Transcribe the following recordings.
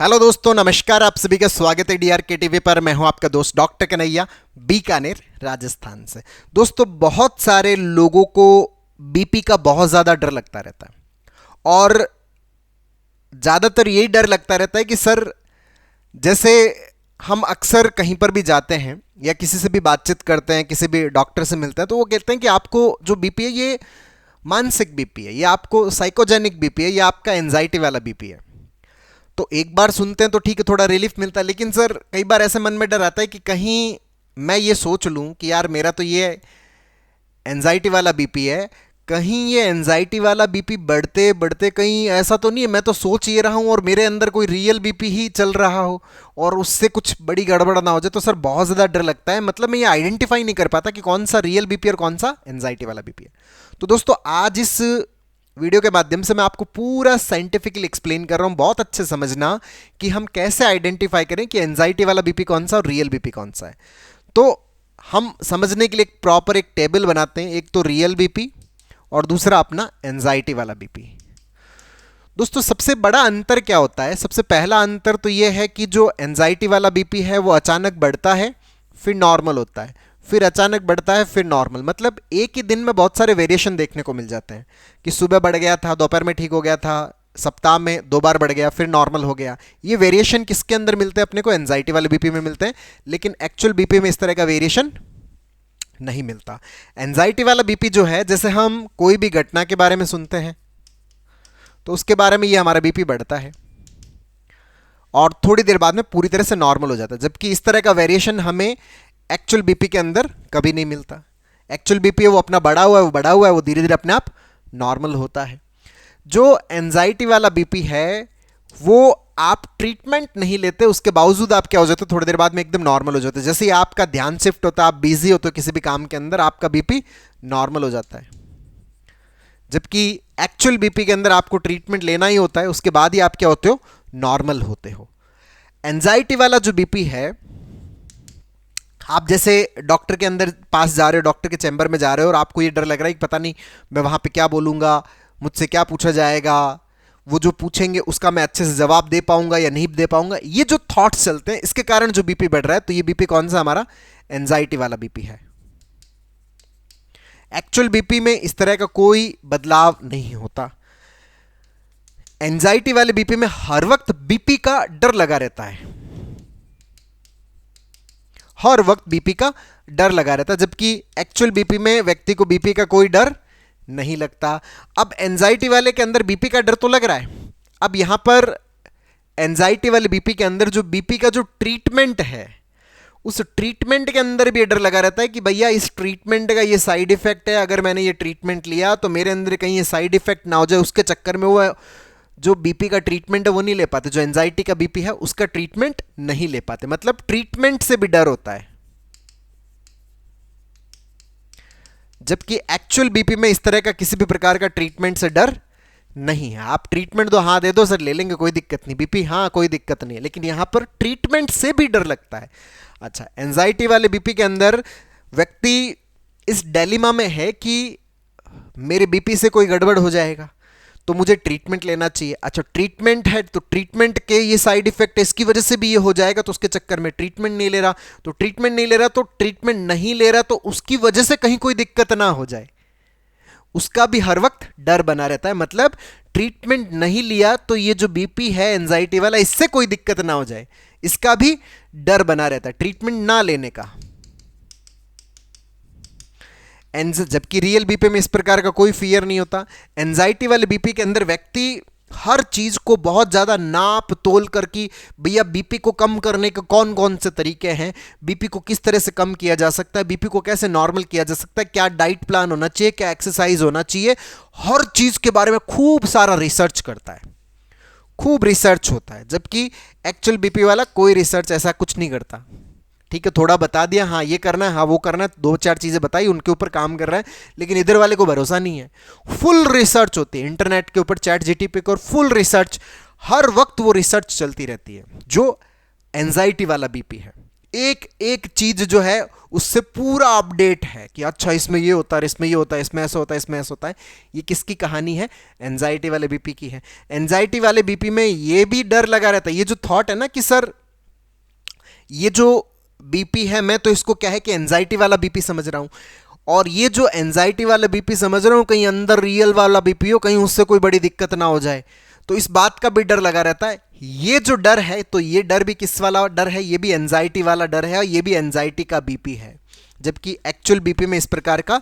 Hello दोस्तों, नमस्कार। आप सभी का स्वागत है डीआरके टीवी पर। मैं हूं आपका दोस्त डॉक्टर कन्हैया, बीकानेर, राजस्थान से। दोस्तों, बहुत सारे लोगों को बीपी का बहुत ज़्यादा डर लगता रहता है और ज़्यादातर यही डर लगता रहता है कि सर, जैसे हम अक्सर कहीं पर भी जाते हैं या किसी से भी बातचीत करते हैं, किसी भी डॉक्टर से मिलते हैं, तो वो कहते हैं कि आपको जो बीपी है ये मानसिक बीपी है, या आपको साइकोजेनिक बीपी है, या आपका एंजाइटी वाला बीपी है। तो एक बार सुनते हैं तो ठीक है, थोड़ा रिलीफ मिलता है, लेकिन सर कई बार ऐसे मन में डर आता है कि कहीं मैं ये सोच लूं कि यार मेरा तो ये एनजाइटी वाला बीपी है, कहीं ये एनजाइटी वाला बीपी बढ़ते बढ़ते कहीं ऐसा तो नहीं है, मैं तो सोच ये रहा हूँ और मेरे अंदर कोई रियल बीपी ही चल रहा हो और उससे कुछ बड़ी गड़बड़ ना हो जाए। तो सर बहुत ज़्यादा डर लगता है, मतलब मैं ये आइडेंटिफाई नहीं कर पाता कि कौन सा रियल बीपी और कौन सा एनजाइटी वाला बीपी है। तो दोस्तों, आज इस वीडियो के माध्यम से मैं आपको पूरा साइंटिफिकली एक्सप्लेन कर रहा हूं, बहुत अच्छे समझना कि हम कैसे आइडेंटिफाई करें कि एंजाइटी वाला बीपी कौन सा और रियल बीपी कौन सा है। तो हम समझने के लिए एक प्रॉपर एक टेबल बनाते हैं, एक तो रियल बीपी और दूसरा अपना एंजाइटी वाला बीपी। दोस्तों, सबसे बड़ा अंतर क्या होता है? सबसे पहला अंतर तो यह है कि जो एंजाइटी वाला बीपी है वो अचानक बढ़ता है, फिर नॉर्मल होता है, फिर अचानक बढ़ता है, फिर नॉर्मल। मतलब एक ही दिन में बहुत सारे वेरिएशन देखने को मिल जाते हैं कि सुबह बढ़ गया था, दोपहर में ठीक हो गया था, सप्ताह में 2 बार बढ़ गया, फिर नॉर्मल हो गया। ये वेरिएशन किसके अंदर मिलते हैं? अपने को एंजाइटी वाले बीपी में मिलते हैं, लेकिन एक्चुअल बीपी में इस तरह का वेरिएशन नहीं मिलता। एंजाइटी वाला बीपी जो है, जैसे हम कोई भी घटना के बारे में सुनते हैं तो उसके बारे में ये हमारा बीपी बढ़ता है और थोड़ी देर बाद में पूरी तरह से नॉर्मल हो जाता है, जबकि इस तरह का वेरिएशन हमें एक्चुअल बीपी के अंदर कभी नहीं मिलता। एक्चुअल बीपी है वो अपना बढ़ा हुआ है, वो बढ़ा हुआ है, वो धीरे धीरे अपने आप नॉर्मल होता है। जो एंजाइटी वाला बीपी है वो आप ट्रीटमेंट नहीं लेते, उसके बावजूद आप क्या हो जाते हो, थोड़ी देर बाद में एकदम नॉर्मल हो जाते हैं। जैसे ही आपका ध्यान शिफ्ट होता है, आप बिजी होते हो किसी भी काम के अंदर, आपका बीपी नॉर्मल हो जाता है। जबकि एक्चुअल बीपी के अंदर आपको ट्रीटमेंट लेना ही होता है, उसके बाद ही आप क्या होते हो, नॉर्मल होते हो। एंजाइटी वाला जो बीपी है, आप जैसे डॉक्टर के अंदर पास जा रहे हो, डॉक्टर के चैम्बर में जा रहे हो और आपको ये डर लग रहा है कि पता नहीं मैं वहाँ पे क्या बोलूँगा, मुझसे क्या पूछा जाएगा, वो जो पूछेंगे उसका मैं अच्छे से जवाब दे पाऊंगा या नहीं दे पाऊंगा, ये जो थॉट्स चलते हैं, इसके कारण जो बीपी बढ़ रहा है। तो ये बीपी कौन सा? हमारा एंजाइटी वाला बीपी है। एक्चुअल बीपी में इस तरह का कोई बदलाव नहीं होता। एंजाइटी वाले बीपी में हर वक्त बीपी का डर लगा रहता है, हर वक्त बीपी का डर लगा रहता है, जबकि एक्चुअल बीपी में व्यक्ति को बीपी का कोई डर नहीं लगता। अब एंजाइटी वाले के अंदर बीपी का डर तो लग रहा है। अब यहां पर एंजाइटी वाले बीपी के अंदर जो बीपी का जो ट्रीटमेंट है, उस ट्रीटमेंट के अंदर भी डर लगा रहता है कि भैया इस ट्रीटमेंट का ये साइड इफेक्ट है, अगर मैंने ये ट्रीटमेंट लिया तो मेरे अंदर कहीं ये साइड इफेक्ट ना हो जाए। उसके चक्कर में वो जो बीपी का ट्रीटमेंट है वो नहीं ले पाते, जो एंजाइटी का बीपी है उसका ट्रीटमेंट नहीं ले पाते। मतलब ट्रीटमेंट से भी डर होता है, जबकि एक्चुअल बीपी में इस तरह का किसी भी प्रकार का ट्रीटमेंट से डर नहीं है। आप ट्रीटमेंट दो, हाँ दे दो सर, ले लेंगे, कोई दिक्कत नहीं, बीपी हाँ कोई दिक्कत नहीं है, लेकिन यहां पर ट्रीटमेंट से भी डर लगता है। अच्छा, एंजाइटी वाले बीपी के अंदर व्यक्ति इस डिलेमा में है कि मेरे बीपी से कोई गड़बड़ हो जाएगा तो मुझे ट्रीटमेंट लेना चाहिए। अच्छा, ट्रीटमेंट है तो ट्रीटमेंट के ये साइड इफेक्ट है, इसकी वजह से भी ये हो जाएगा, तो उसके चक्कर में ट्रीटमेंट नहीं ले रहा, तो ट्रीटमेंट नहीं ले रहा, तो ट्रीटमेंट नहीं ले रहा, तो उसकी वजह से कहीं कोई दिक्कत ना हो जाए, उसका भी हर वक्त डर बना रहता है। मतलब ट्रीटमेंट नहीं लिया तो ये जो बीपी है एंजाइटी वाला, इससे कोई दिक्कत ना हो जाए, इसका भी डर बना रहता है, ट्रीटमेंट ना लेने का। जबकि रियल बीपी में इस प्रकार का कोई फियर नहीं होता। एंजाइटी वाले बीपी के अंदर व्यक्ति हर चीज को बहुत ज्यादा नाप तोल करके, भैया बीपी को कम करने के कौन कौन से तरीके हैं, बीपी को किस तरह से कम किया जा सकता है, बीपी को कैसे नॉर्मल किया जा सकता है, क्या डाइट प्लान होना चाहिए, क्या एक्सरसाइज होना चाहिए, हर चीज के बारे में खूब सारा रिसर्च करता है, खूब रिसर्च होता है। जबकि एक्चुअल बीपी वाला कोई रिसर्च ऐसा कुछ नहीं करता। ठीक है, थोड़ा बता दिया, हाँ ये करना है, हाँ वो करना है, 2-4 चीज़ें बताई, उनके ऊपर काम कर रहा है, लेकिन इधर वाले को भरोसा नहीं है। फुल रिसर्च होती है इंटरनेट के ऊपर, चैट जीटीपी के, और फुल रिसर्च, हर वक्त वो रिसर्च चलती रहती है, जो एंजाइटी वाला बीपी है। एक एक चीज जो है उससे पूरा अपडेट है कि अच्छा इसमें ये होता है, इसमें ये होता है, इसमें ऐसा होता है, इसमें ऐसा होता है। ये किसकी कहानी है? एंजाइटी वाले बीपी की है। एंजाइटी वाले बीपी में ये भी डर लगा रहता है, ये जो थॉट है ना कि सर ये जो बीपी है, मैं तो इसको क्या है कि एंजाइटी वाला बीपी समझ रहा हूं, और ये जो एंजाइटी वाला बीपी समझ रहा हूं, कहीं अंदर रियल वाला बीपी हो, कहीं उससे कोई बड़ी दिक्कत ना हो जाए, तो इस बात का भी डर लगा रहता है। ये जो डर है, तो ये डर भी किस वाला डर है? ये भी एंजाइटी वाला डर है, और ये भी एंजाइटी का बीपी है, जबकि एक्चुअल बीपी में इस प्रकार का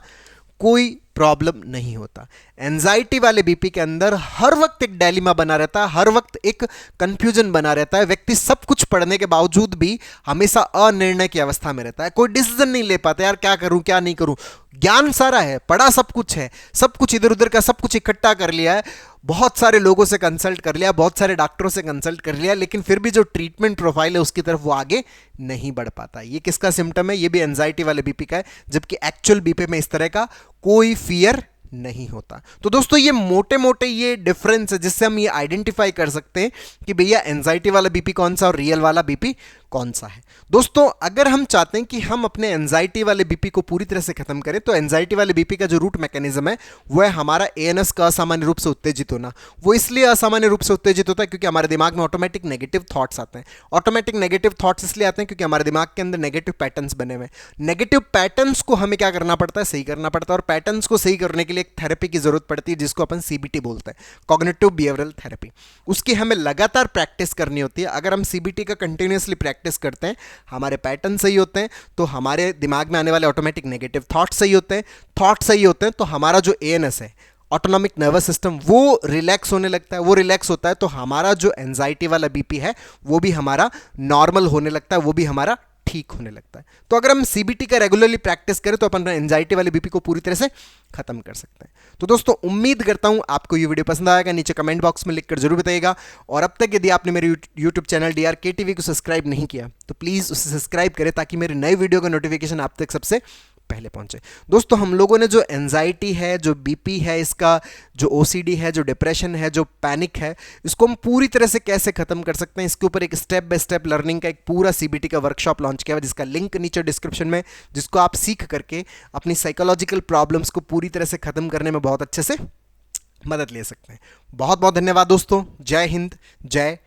कोई प्रॉब्लम नहीं होता। एंजाइटी वाले बीपी के अंदर हर वक्त एक डायलेमा बना रहता है, हर वक्त एक कंफ्यूजन बना रहता है। व्यक्ति सब कुछ पढ़ने के बावजूद भी हमेशा अनिर्णय की अवस्था में रहता है, कोई डिसीजन नहीं ले पाता, यार क्या करूं क्या नहीं करूं। ज्ञान सारा है, पढ़ा सब कुछ है, सब कुछ इधर उधर का सब कुछ इकट्ठा कर लिया है, बहुत सारे लोगों से कंसल्ट कर लिया, बहुत सारे डॉक्टरों से कंसल्ट कर लिया, लेकिन फिर भी जो ट्रीटमेंट प्रोफाइल है उसकी तरफ वो आगे नहीं बढ़ पाता। ये किसका सिम्टम है? ये भी एंजाइटी वाले बीपी का है, जबकि एक्चुअल बीपी में इस तरह का कोई फियर नहीं होता। तो दोस्तों ये मोटे मोटे ये डिफरेंस है जिससे हम ये आइडेंटिफाई कर सकते हैं कि भैया एंजाइटी वाला बीपी कौन सा और रियल वाला बीपी कौन सा है। दोस्तों अगर हम चाहते हैं कि हम अपने एंजाइटी वाले बीपी को पूरी तरह से खत्म करें, तो एंजाइटी वाले बीपी का जो रूट मैकेनिज्म है वो है हमारा एएनएस का असामान्य रूप से उत्तेजित होना। वो इसलिए असामान्य रूप से उत्तेजित होता है क्योंकि हमारे दिमाग में ऑटोमेटिक नेगेटिव थॉट्स आते हैं। ऑटोमेटिक नेगेटिव थॉट्स इसलिए आते हैं क्योंकि हमारे दिमाग के अंदर नेगेटिव पैटर्न्स बने हुए हैं। नेगेटिव पैटर्न्स को हमें क्या करना पड़ता है? सही करना पड़ता है, और पैटर्न्स को सही करने के लिए एक थेरेपी की जरूरत पड़ती है जिसको अपन सीबीटी बोलते हैं, कॉग्निटिव बिहेवियरल थेरेपी। उसकी हमें लगातार प्रैक्टिस करनी होती है। अगर हम सीबीटी का कंटिन्यूसली प्रैक्टिस करते हैं, हमारे पैटर्न सही होते हैं, तो हमारे दिमाग में आने वाले ऑटोमेटिक नेगेटिव थॉट सही होते हैं। थॉट सही होते हैं तो हमारा जो एएनएस है, ऑटोनॉमिक नर्वस सिस्टम, वो रिलैक्स होने लगता है। वो रिलैक्स होता है तो हमारा जो एंजाइटी वाला बीपी है वो भी हमारा नॉर्मल होने लगता है, वो भी हमारा ठीक होने लगता है। तो अगर हम सीबीटी का रेगुलरली प्रैक्टिस करें तो अपन एंजाइटी वाले बीपी को पूरी तरह से खत्म कर सकते हैं। तो दोस्तों उम्मीद करता हूं आपको ये वीडियो पसंद आएगा, नीचे कमेंट बॉक्स में लिखकर जरूर बताइएगा। और अब तक यदि आपने मेरे यूट्यूब चैनल DRK TV को सब्सक्राइब नहीं किया तो प्लीज़ उसे सब्सक्राइब करें ताकि मेरे नए वीडियो का नोटिफिकेशन आप तक सबसे पहले पहुंचे। दोस्तों हम लोगों ने जो एंजाइटी है, जो बीपी है, इसका जो ओसीडी है, जो डिप्रेशन है, जो पैनिक है, इसको हम पूरी तरह से कैसे खत्म कर सकते हैं, इसके ऊपर एक स्टेप बाय स्टेप लर्निंग का एक पूरा सीबीटी का वर्कशॉप लॉन्च किया है, जिसका लिंक नीचे डिस्क्रिप्शन में, जिसको आप सीख करके अपनी साइकोलॉजिकल प्रॉब्लम्स को पूरी तरह से खत्म करने में बहुत अच्छे से मदद ले सकते हैं। बहुत बहुत धन्यवाद दोस्तों। जय हिंद, जय